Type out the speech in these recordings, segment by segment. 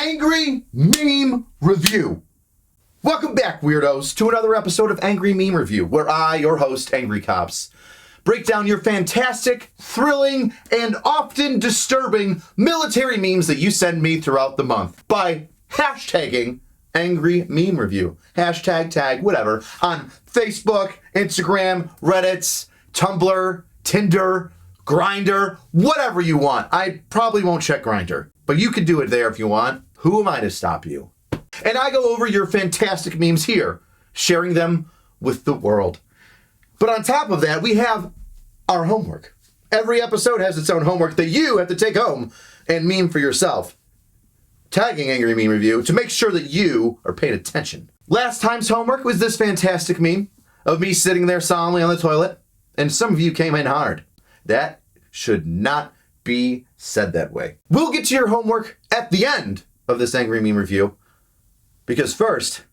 Angry Meme Review. Welcome back, weirdos, to another episode of Angry Meme Review, where I, your host, Angry Cops, break down your fantastic, thrilling, and often disturbing military memes that you send me throughout the month by hashtagging Angry Meme Review. Hashtag, tag, whatever, on Facebook, Instagram, Reddit, Tumblr, Tinder, Grindr, whatever you want. I probably won't check Grindr, but you can do it there if you want. Who am I to stop you? And I go over your fantastic memes here, sharing them with the world. But on top of that, we have our homework. Every episode has its own homework that you have to take home and meme for yourself. Tagging Angry Meme Review to make sure that you are paying attention. Last time's homework was this fantastic meme of me sitting there solemnly on the toilet, and some of you came in hard. That should not be said that way. We'll get to your homework at the end of this Angry Meme Review, because first,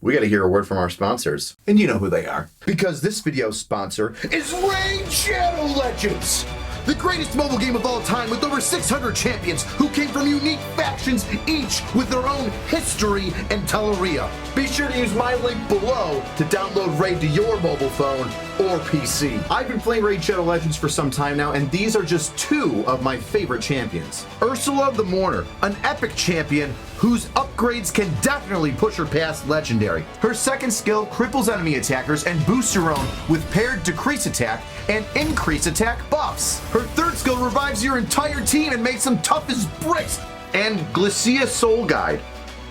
we gotta hear a word from our sponsors. And you know who they are. Because this video's sponsor is Raid Shadow Legends! The greatest mobile game of all time with over 600 champions who came from unique factions, each with their own history and teleria. Be sure to use my link below to download Raid to your mobile phone or PC. I've been playing Raid Shadow Legends for some time now, and these are just two of my favorite champions. Ursula the Mourner, an epic champion whose upgrades can definitely push her past legendary. Her second skill cripples enemy attackers and boosts her own with paired decrease attack and increase attack buffs. Her third skill revives your entire team and makes them tough as bricks. And Glacia Soul Guide,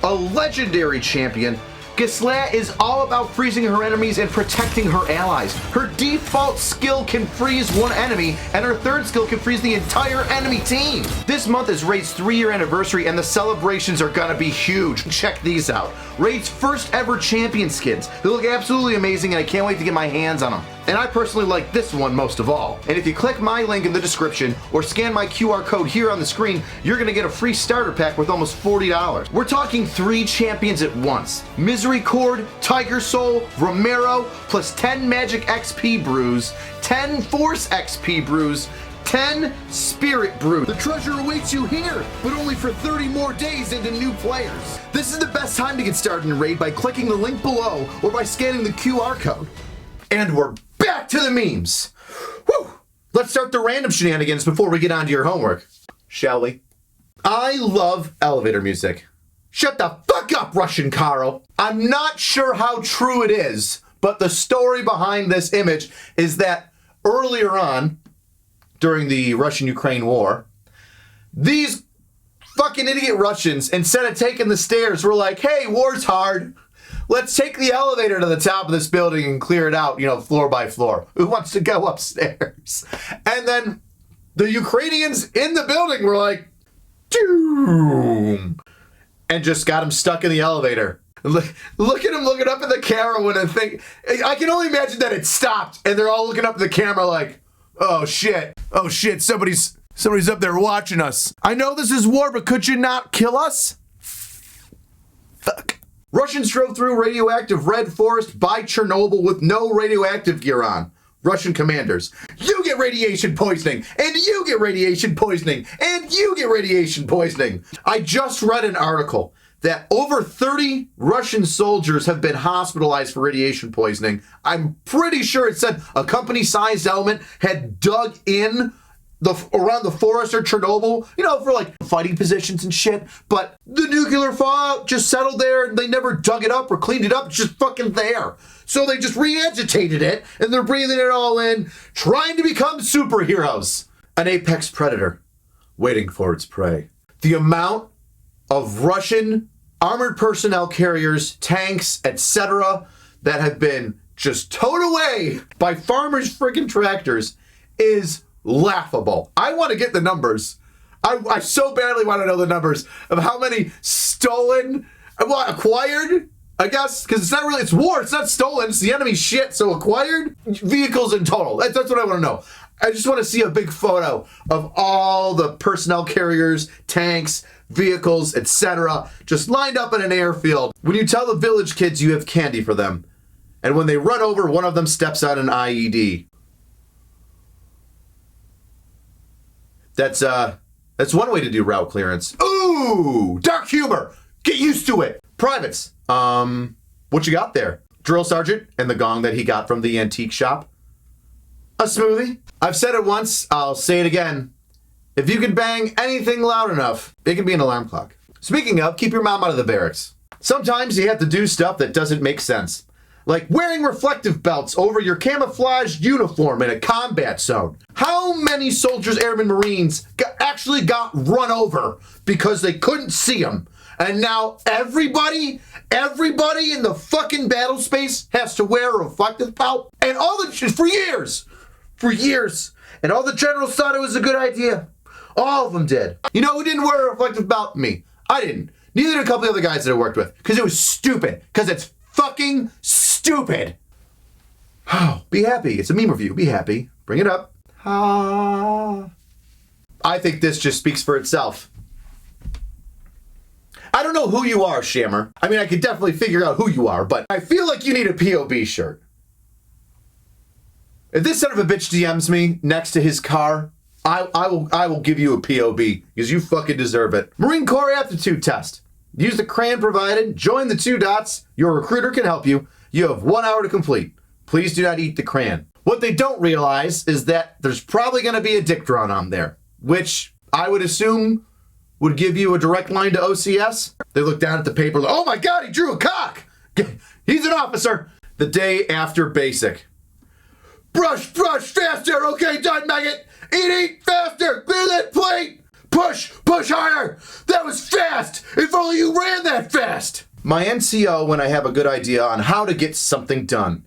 a legendary champion. Gisla is all about freezing her enemies and protecting her allies. Her default skill can freeze one enemy, and her third skill can freeze the entire enemy team. This month is Raid's 3-year anniversary, and the celebrations are gonna be huge. Check these out. Raid's first ever champion skins. They look absolutely amazing, and I can't wait to get my hands on them. And I personally like this one most of all. And if you click my link in the description or scan my QR code here on the screen, you're gonna get a free starter pack worth almost $40. We're talking 3 champions at once. Misericord, Tiger Soul, Romero, plus 10 Magic XP brews, 10 Force XP brews, 10 Spirit brews. The treasure awaits you here, but only for 30 more days into new players. This is the best time to get started in Raid by clicking the link below or by scanning the QR code. And we're back to the memes. Woo! Let's start the random shenanigans before we get on to your homework, shall we? I love elevator music. Shut the fuck up, Russian Carl. I'm not sure how true it is, but the story behind this image is that earlier on, during the Russian-Ukraine war, these fucking idiot Russians, instead of taking the stairs, were like, hey, war's hard. Let's take the elevator to the top of this building and clear it out, floor by floor. Who wants to go upstairs? And then the Ukrainians in the building were like, doom, and just got him stuck in the elevator. Look at him looking up at the camera when I can only imagine that it stopped and they're all looking up at the camera like, oh shit, somebody's up there watching us. I know this is war, but could you not kill us? Fuck. Russians drove through radioactive red forest by Chernobyl with no radioactive gear on. Russian commanders, you get radiation poisoning, and you get radiation poisoning, and you get radiation poisoning. I just read an article that over 30 Russian soldiers have been hospitalized for radiation poisoning. I'm pretty sure it said a company-sized element had dug in around the forest or Chernobyl, for like fighting positions and shit. But the nuclear fallout just settled there and they never dug it up or cleaned it up. It's just fucking there. So they just re-agitated it and they're breathing it all in, trying to become superheroes. An apex predator waiting for its prey. The amount of Russian armored personnel carriers, tanks, etc. that have been just towed away by farmers' friggin' tractors is laughable. I want to get the numbers. I so badly want to know the numbers of how many stolen, acquired, I guess, because it's war, it's not stolen, it's the enemy's shit, so acquired vehicles in total. That's what I want to know. I just want to see a big photo of all the personnel carriers, tanks, vehicles, etc. just lined up in an airfield. When you tell the village kids you have candy for them, and when they run over, one of them steps out an IED. That's one way to do route clearance. Ooh, dark dark humor. Get used to it. Privates, what you got there? Drill sergeant and the gong that he got from the antique shop. A smoothie. I've said it once, I'll say it again. If you can bang anything loud enough, it can be an alarm clock. Speaking of, keep your mom out of the barracks. Sometimes you have to do stuff that doesn't make sense. Like wearing reflective belts over your camouflaged uniform in a combat zone. How many soldiers, airmen, marines actually got run over because they couldn't see them? And now everybody in the fucking battle space has to wear a reflective belt? And all the, for years. And all the generals thought it was a good idea. All of them did. You know who didn't wear a reflective belt? Me. I didn't. Neither did a couple of other guys that I worked with. Because it was stupid. Because it's fucking stupid. Oh, be happy. It's a meme review. Be happy. Bring it up. I think this just speaks for itself. I don't know who you are, Shammer. I mean, I could definitely figure out who you are, but I feel like you need a POB shirt. If this son of a bitch DMs me next to his car, I will give you a POB because you fucking deserve it. Marine Corps aptitude test. Use the crayon provided. Join the 2 dots. Your recruiter can help you. You have 1 hour to complete. Please do not eat the crayon. What they don't realize is that there's probably going to be a dick drawn on there, which I would assume would give you a direct line to OCS. They look down at the paper like, oh my God, he drew a cock. He's an officer. The day after basic. Brush, faster. Okay, done, maggot. Eat, faster. Clear that plate. Push harder. That was fast. If only you ran that fast. My NCO when I have a good idea on how to get something done.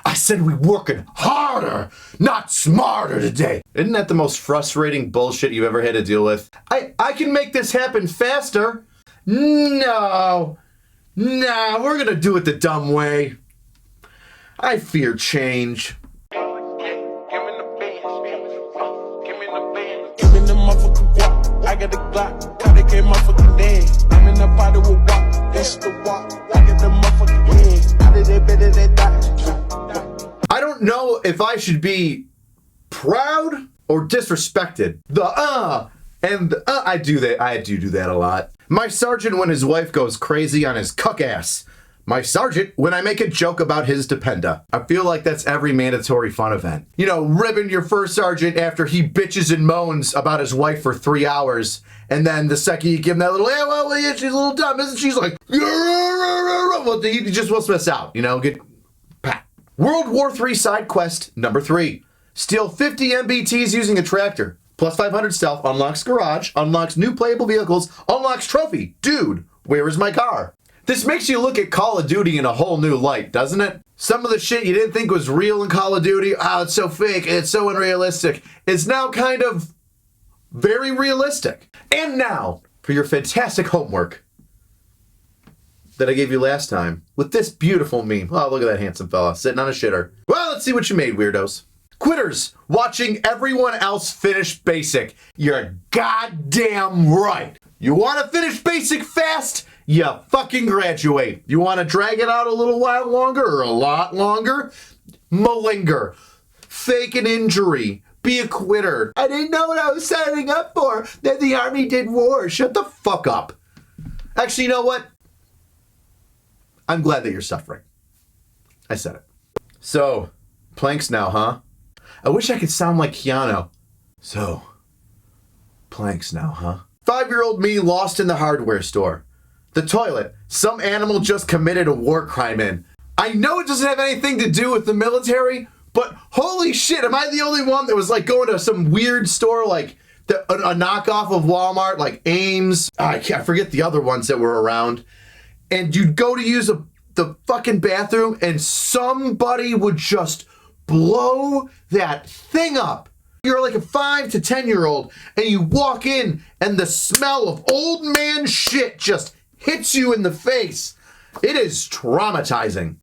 I said we working harder, not smarter today. Isn't that the most frustrating bullshit you've ever had to deal with? I can make this happen faster. No, we're gonna do it the dumb way. I fear change. I got the Glock, cut it, came motherfucking dead. I'm in the body with walk, that's the walk. I got the motherfucking head, how did they better they die? I don't know if I should be proud or disrespected. I do that. I do that a lot. My sergeant when his wife goes crazy on his cuck ass. My sergeant when I make a joke about his dependa. I feel like that's every mandatory fun event. You know, ribbing your first sergeant after he bitches and moans about his wife for 3 hours. And then the second you give him that little, yeah, she's a little dumb, isn't she? She's like, well, he just wants to miss out, you know, get pat. World War III side quest number 3. Steal 50 MBTs using a tractor. Plus 500 stealth, unlocks garage, unlocks new playable vehicles, unlocks trophy. Dude, where is my car? This makes you look at Call of Duty in a whole new light, doesn't it? Some of the shit you didn't think was real in Call of Duty, it's so fake, it's so unrealistic, it's now kind of very realistic. And now, for your fantastic homework that I gave you last time, with this beautiful meme. Oh, look at that handsome fella, sitting on a shitter. Well, let's see what you made, weirdos. Quitters, watching everyone else finish basic. You're goddamn right. You want to finish basic fast? You fucking graduate. You want to drag it out a little while longer or a lot longer? Malinger. Fake an injury. Be a quitter. I didn't know what I was signing up for. That the army did war. Shut the fuck up. Actually, you know what? I'm glad that you're suffering. I said it. So, planks now, huh? I wish I could sound like Keanu. So, planks now, huh? 5-year-old me lost in the hardware store. The toilet. Some animal just committed a war crime in. I know it doesn't have anything to do with the military, but holy shit, am I the only one that was like going to some weird store like a knockoff of Walmart, like Ames? I forget the other ones that were around. And you'd go to use the fucking bathroom and somebody would just blow that thing up. You're like a 5 to 10-year-old and you walk in and the smell of old man shit just hits you in the face. It is traumatizing.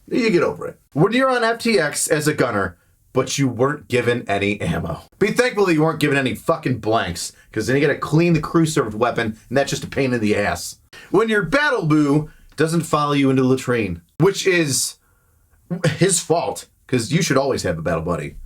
You get over it. When you're on FTX as a gunner, but you weren't given any ammo. Be thankful that you weren't given any fucking blanks, because then you gotta clean the crew-served weapon, and that's just a pain in the ass. When your battle boo doesn't follow you into the latrine, which is his fault, because you should always have a battle buddy.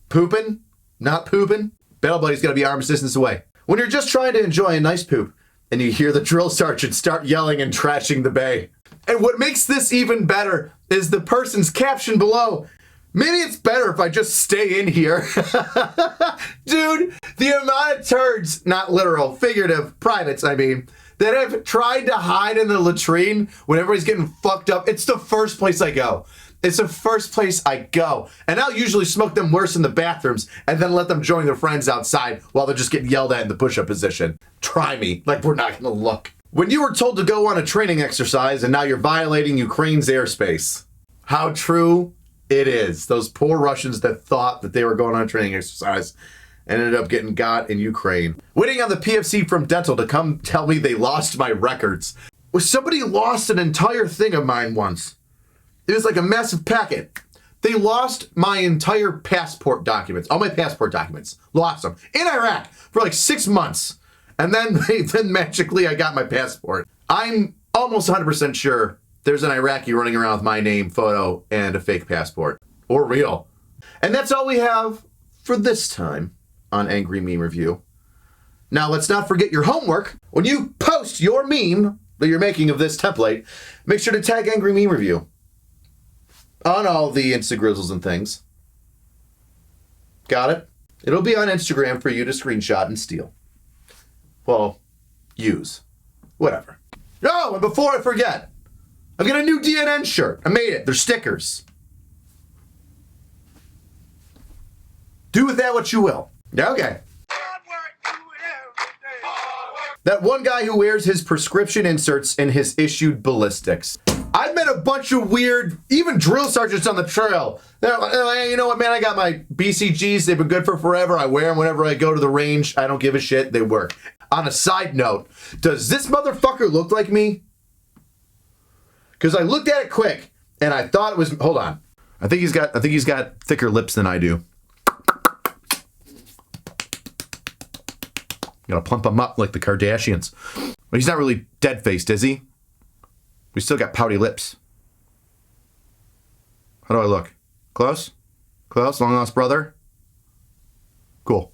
Pooping, not pooping, battle buddy's gotta be arm distance away. When you're just trying to enjoy a nice poop, and you hear the drill sergeant start yelling and trashing the bay. And what makes this even better is the person's caption below. Maybe it's better if I just stay in here. Dude, the amount of turds, not literal, figurative, privates, I mean, that have tried to hide in the latrine when everybody's getting fucked up. It's the first place I go. It's the first place I go. And I'll usually smoke them worse in the bathrooms and then let them join their friends outside while they're just getting yelled at in the push-up position. Try me, like we're not gonna look. When you were told to go on a training exercise and now you're violating Ukraine's airspace. How true it is. Those poor Russians that thought that they were going on a training exercise and ended up getting got in Ukraine. Waiting on the PFC from dental to come tell me they lost my records. Somebody lost an entire thing of mine once. It was like a massive packet. They lost my entire passport documents. All my passport documents. Lost them. In Iraq for like 6 months. And then magically I got my passport. I'm almost 100% sure there's an Iraqi running around with my name, photo, and a fake passport. Or real. And that's all we have for this time on Angry Meme Review. Now let's not forget your homework. When you post your meme that you're making of this template, make sure to tag Angry Meme Review on all the Instagrizzles and things. Got it? It'll be on Instagram for you to screenshot and steal. Well, use. Whatever. Oh, and before I forget, I've got a new DNN shirt. I made it. They're stickers. Do with that what you will. Okay. That one guy who wears his prescription inserts in his issued ballistics. I've met a bunch of weird, even drill sergeants on the trail. You know what, man? I got my BCGs. They've been good for forever. I wear them whenever I go to the range. I don't give a shit. They work. On a side note, does this motherfucker look like me? Because I looked at it quick and I thought it was. Hold on. I think he's got thicker lips than I do. Gotta plump him up like the Kardashians. But he's not really dead-faced, is he? We still got pouty lips. How do I look? Close? Close? Long lost brother? Cool.